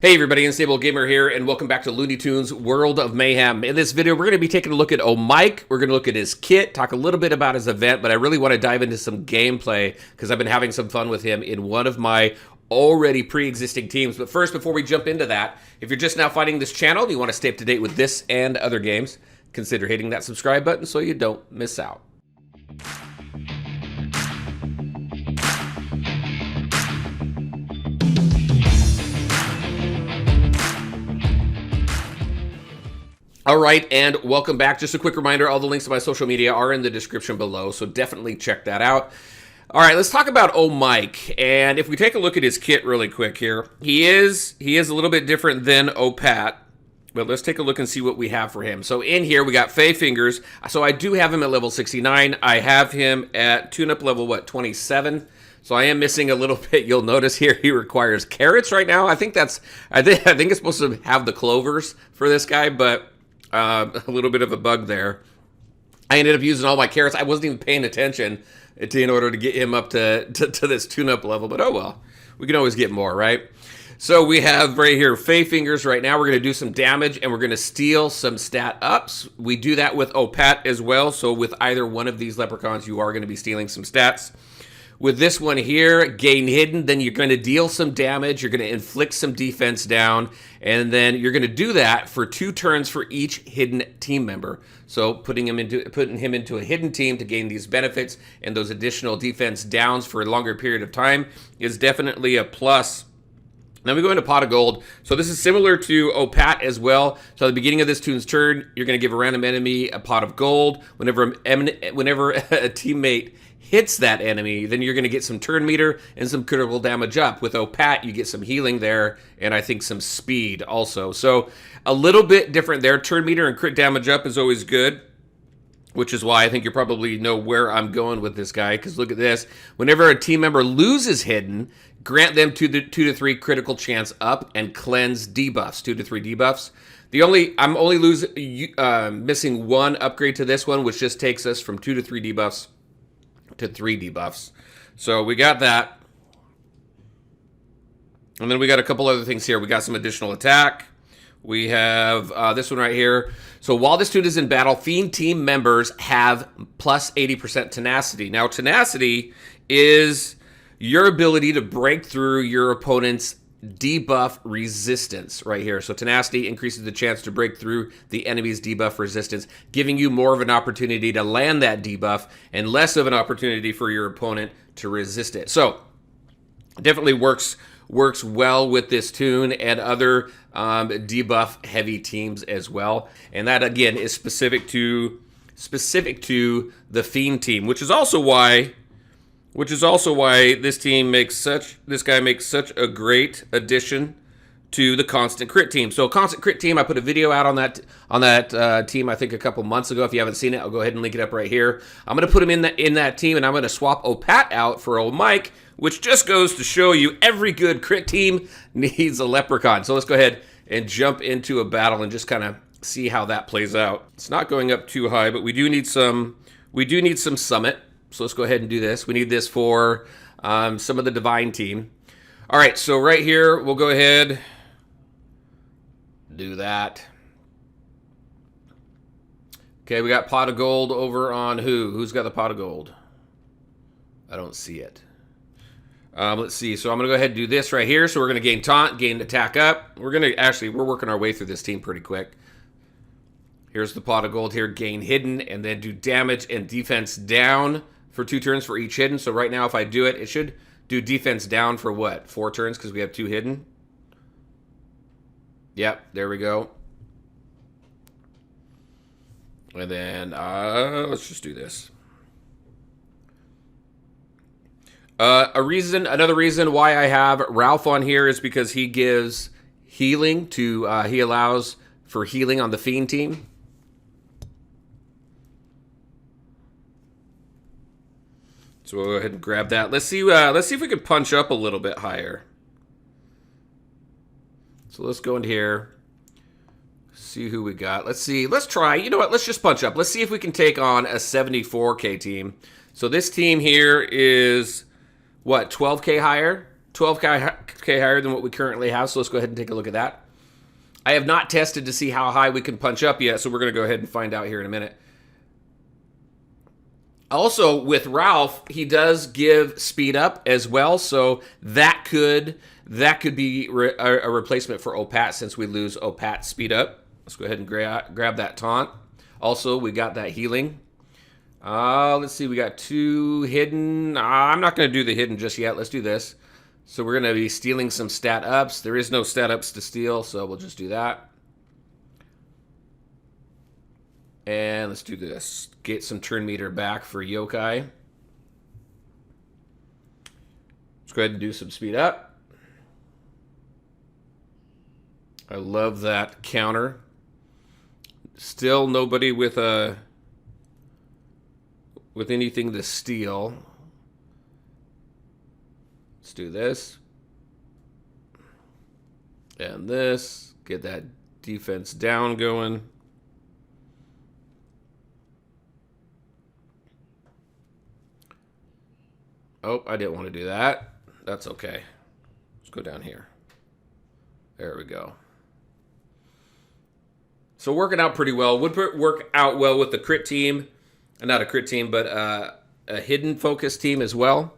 Hey everybody, Unstable Gamer here, and welcome back to Looney Tunes World of Mayhem. In this video, we're going to be taking a look at Mike. We're going to look at his kit, talk a little bit about his event, but I really want to dive into some gameplay because I've been having some fun with him in one of my already pre-existing teams. But first, before we jump into that, if you're just now finding this channel and you want to stay up to date with this and other games, consider hitting that subscribe button so you don't miss out. All right, and welcome back. Just a quick reminder, all the links to my social media are in the description below, so definitely check that out. All right, let's talk about Mike. And if we take a look at his kit really quick here, he is a little bit different than Pat, but let's take a look and see what we have for him. So in here, we got Fey Fingers. So I do have him at level 69. I have him at tune-up level, 27? So I am missing a little bit. You'll notice here he requires carrots right now. I think it's supposed to have the clovers for this guy, but a little bit of a bug there. I ended up using all my carrots. I wasn't even paying attention in order to get him up to this tune-up level, but oh well. We can always get more, right? So we have right here Fey Fingers right now. We're going to do some damage, and we're going to steal some stat ups. We do that with Pat as well, so with either one of these leprechauns, you are going to be stealing some stats. With this one here, gain hidden, then you're going to deal some damage, you're going to inflict some defense down, and then you're going to do that for 2 turns for each hidden team member. So putting him into a hidden team to gain these benefits and those additional defense downs for a longer period of time is definitely a plus. Then we go into Pot of Gold. So this is similar to Pat as well. So at the beginning of this tune's turn, you're going to give a random enemy a pot of gold. Whenever a teammate hits that enemy, then you're going to get some turn meter and some critical damage up. With Pat, you get some healing there, and I think some speed also. So a little bit different there. Turn meter and crit damage up is always good, which is why I think you probably know where I'm going with this guy, because look at this. Whenever a team member loses hidden, grant them 2 to 3 critical chance up and cleanse debuffs, 2 to 3 debuffs. I'm only missing one upgrade to this one, which just takes us from 2 to 3 debuffs to 3 debuffs. So we got that. And then we got a couple other things here. We got some additional attack. We have this one right here. So while this tune is in battle, Fiend team members have plus 80% tenacity. Now, tenacity is your ability to break through your opponent's debuff resistance right here. So tenacity increases the chance to break through the enemy's debuff resistance, giving you more of an opportunity to land that debuff and less of an opportunity for your opponent to resist it. So definitely works well with this tune and other debuff heavy teams as well. And that again is specific to the Fiend team, which is also why this guy makes such a great addition to the constant crit team. So constant crit team, I put a video out on that team I think a couple months ago. If you haven't seen it, I'll go ahead and link it up right here. I'm going to put him in that team, and I'm going to swap Pat out for Mike, which just goes to show you every good crit team needs a leprechaun. So let's go ahead and jump into a battle and just kind of see how that plays out. It's not going up too high, but we do need some summit. So let's go ahead and do this. We need this for some of the Divine team. All right, so right here, we'll go ahead, do that. Okay, we got Pot of Gold over on who? Who's got the Pot of Gold? I don't see it. Let's see. So I'm going to go ahead and do this right here. So we're going to gain taunt, gain attack up. We're working our way through this team pretty quick. Here's the Pot of Gold here, gain hidden, and then do damage and defense down for 2 turns for each hidden. So right now, if I do it, it should do defense down for what? 4 turns because we have 2 hidden. Yep, there we go. And then let's just do this. Another reason why I have Ralph on here is because he gives healing to, he allows for healing on the Fiend team. So we'll go ahead and grab that. Let's see if we can punch up a little bit higher. So let's go in here. See who we got. Let's see. Let's try. You know what? Let's just punch up. Let's see if we can take on a 74K team. So this team here is what, 12K higher? 12K higher than what we currently have, so let's go ahead and take a look at that. I have not tested to see how high we can punch up yet, so we're going to go ahead and find out here in a minute. Also, with Ralph, he does give speed up as well, so that could be a replacement for Opat since we lose Opat's speed up. Let's go ahead and grab that taunt. Also, we got that healing. Let's see, we got 2 hidden. I'm not going to do the hidden just yet. Let's do this. So we're going to be stealing some stat ups. There is no stat ups to steal, so we'll just do that. And let's do this. Get some turn meter back for Yokai. Let's go ahead and do some speed up. I love that counter. Still nobody with anything to steal. Let's do this. And this. Get that defense down going. Oh, I didn't want to do that. That's okay. Let's go down here. There we go. So working out pretty well. Would work out well with the crit team. Not a crit team, but a hidden focus team as well.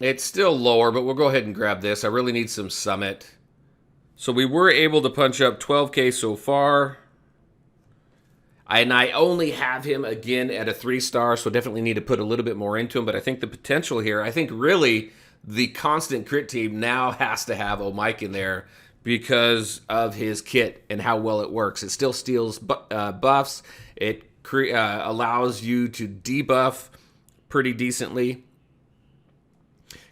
It's still lower, but we'll go ahead and grab this. I really need some summit. So we were able to punch up 12K so far. And I only have him again at a 3-star, so definitely need to put a little bit more into him. But I think the potential here, I think really the constant crit team now has to have Mike in there because of his kit and how well it works. It still steals buffs. It allows you to debuff pretty decently.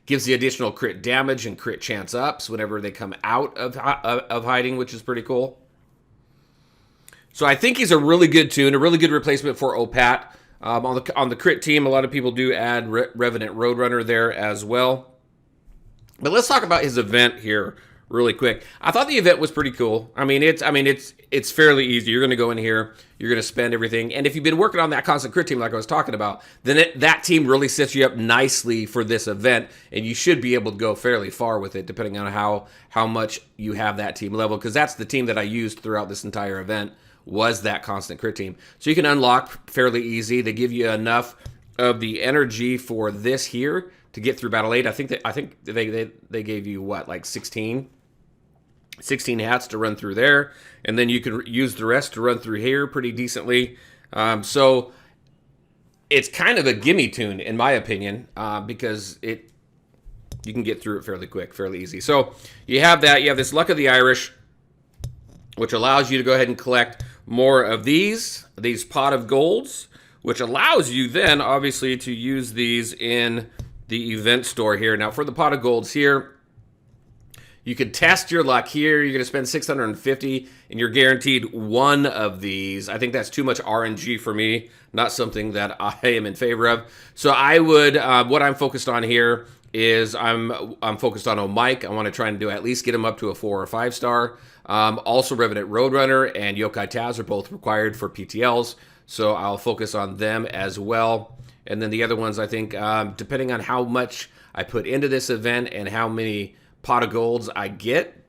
Gives the additional crit damage and crit chance ups whenever they come out of hiding, which is pretty cool. So I think he's a really good tune, a really good replacement for Opat. On the crit team, a lot of people do add Revenant Roadrunner there as well. But let's talk about his event here really quick. I thought the event was pretty cool. It's fairly easy. You're going to go in here, you're going to spend everything, and if you've been working on that constant crit team like I was talking about, then that team really sets you up nicely for this event, and you should be able to go fairly far with it depending on how much you have that team level, because that's the team that I used throughout this entire event. Was that constant crit team. So you can unlock fairly easy. They give you enough of the energy for this here to get through Battle 8. I think they gave you what, like 16 hats to run through there, and then you can use the rest to run through here pretty decently. So it's kind of a gimme tune in my opinion, because you can get through it fairly quick, fairly easy. So you have that. You have this Luck of the Irish, which allows you to go ahead and collect more of these pot of golds, which allows you then obviously to use these in the event store here. Now for the pot of golds here, you can test your luck here. You're going to spend 650 and you're guaranteed one of these. I think that's too much RNG for me, not something that I am in favor of. So I would, what I'm focused on here is I'm focused on Mike. I want to try and at least get him up to a 4 or 5 star. Also, Revenant Roadrunner and Yokai Taz are both required for PTLs, so I'll focus on them as well. And then the other ones, I think, depending on how much I put into this event and how many pot of golds I get,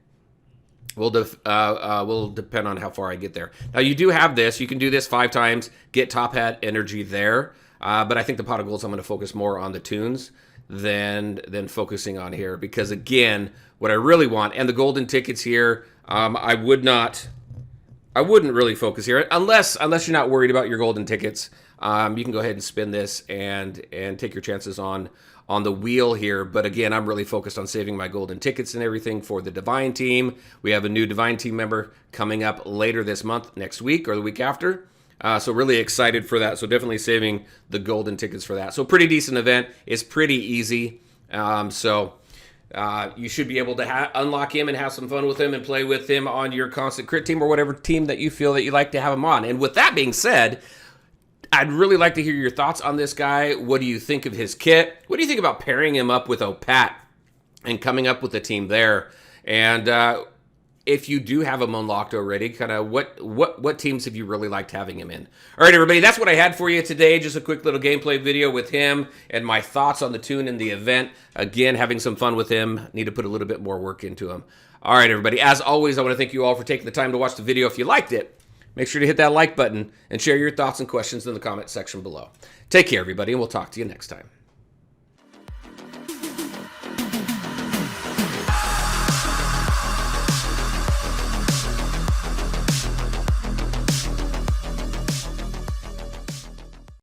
will depend on how far I get there. Now, you do have this. You can do this 5 times, get top hat energy there. But I think the pot of golds, I'm going to focus more on the tunes than focusing on here, because again, what I really want, and the golden tickets here, I wouldn't really focus here unless you're not worried about your golden tickets. You can go ahead and spin this and take your chances on the wheel here. But again, I'm really focused on saving my golden tickets and everything for the Divine team. We have a new Divine team member coming up later this month, next week or the week after. So really excited for that. So definitely saving the golden tickets for that. So pretty decent event. It's pretty easy. You should be able to unlock him and have some fun with him and play with him on your constant crit team or whatever team that you feel that you like to have him on. And with that being said, I'd really like to hear your thoughts on this guy. What do you think of his kit? What do you think about pairing him up with Opat and coming up with a team there? And if you do have him unlocked already, kind of what teams have you really liked having him in? All right, everybody, that's what I had for you today. Just a quick little gameplay video with him and my thoughts on the tune and the event. Again, having some fun with him. Need to put a little bit more work into him. All right, everybody, as always, I want to thank you all for taking the time to watch the video. If you liked it, make sure to hit that like button and share your thoughts and questions in the comment section below. Take care, everybody, and we'll talk to you next time.